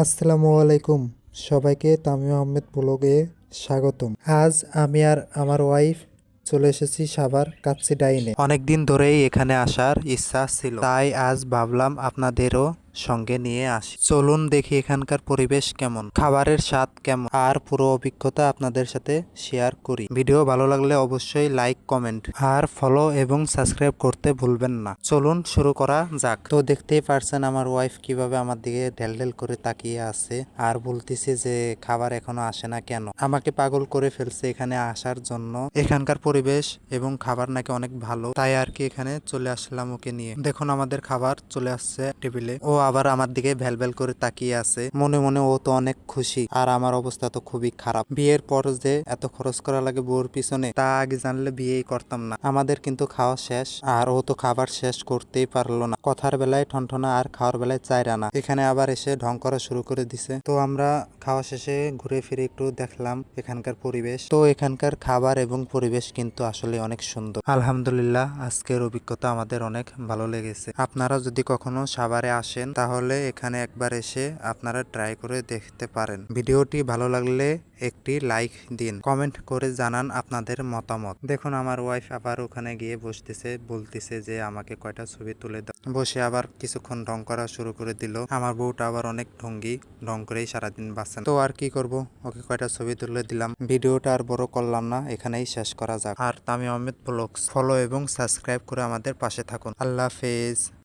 আসসালামু আলাইকুম সবাইকে তামিম আহমেদ ব্লগে স্বাগতম। আজ আমি আর আমার ওয়াইফ চলে এসেছি সাভার কাচ্চি ডাইনে। অনেকদিন ধরেই এখানে আসার ইচ্ছা ছিল, তাই আজ ভাবলাম আপনাদেরও সঙ্গে নিয়ে আসি। চলুন দেখি এখানকার পরিবেশ কেমন, খাবারের স্বাদ কেমন, আর পুরো অভিজ্ঞতা আপনাদের সাথে শেয়ার করি। ভিডিও ভালো লাগলে অবশ্যই লাইক, কমেন্ট আর ফলো এবং সাবস্ক্রাইব করতে ভুলবেন না। চলুন শুরু করা যাক। তো দেখতেই পারছেন আমার ওয়াইফ কিভাবে আমার দিকে ঢেল ঢেল করে তাকিয়ে আছে আর বলতেছে যে খাবার এখনো আসে না কেন। আমাকে পাগল করে ফেলছে এখানে আসার জন্য। এখানকার পরিবেশ এবং খাবার নাকি অনেক ভালো, তাই আর কি এখানে চলে আসলাম ওকে নিয়ে। দেখুন আমাদের খাবার চলে আসছে টেবিলে। ও আবার আমার দিকে ভ্যাল ভ্যাল করে তাকিয়ে আছে, মনে মনে ও তো অনেক খুশি আর আমার অবস্থা তো খুবই খারাপ। বিয়ের পর যে এত খরচ করা লাগে বউর পিছনে, তা আগে জানলে বিয়েই করতাম না। আমাদের কিন্তু খাওয়া শেষ আর ও তো খাবার শেষ করতেই পারলো না। কথার বেলায় ঠনঠনা আর খাওয়ার বেলায় চাইরানা। এখানে আবার এসে ঢং করা শুরু করে দিছে। তো আমরা খাওয়া শেষে ঘুরে ফিরে একটু দেখলাম এখানকার পরিবেশ। তো এখানকার খাবার এবং পরিবেশ কিন্তু আসলে অনেক সুন্দর। আলহামদুলিল্লাহ, আজকের অভিজ্ঞতা আমাদের অনেক ভালো লেগেছে। আপনারা যদি কখনো সাভারে আসেন তাহলে এখানে একবার এসে আপনারা ট্রাই করে দেখতে পারেন। ভিডিওটি ভালো লাগলে একটি লাইক দিন, কমেন্ট করে জানান আপনাদের মতামত। দেখুন আমার ওয়াইফ আবার ওখানে গিয়ে বসতেছে, বলতেছে যে আমাকে কয়টা ছবি তুলে দাও। বসে আবার কিছুক্ষণ ঢং করা শুরু করে দিল। আমার বউটা আবার অনেক ঢঙ্গি, ঢং করেই সারাদিন বাঁচেন। তো আর কি করব, ওকে কয়টা ছবি তুলে দিলাম। ভিডিওটা আর বড় করলাম না, এখানেই শেষ করা যাক। আর তামিম আহমেদ ব্লগস ফলো এবং সাবস্ক্রাইব করে আমাদের পাশে থাকুন। আল্লাহ হাফেজ।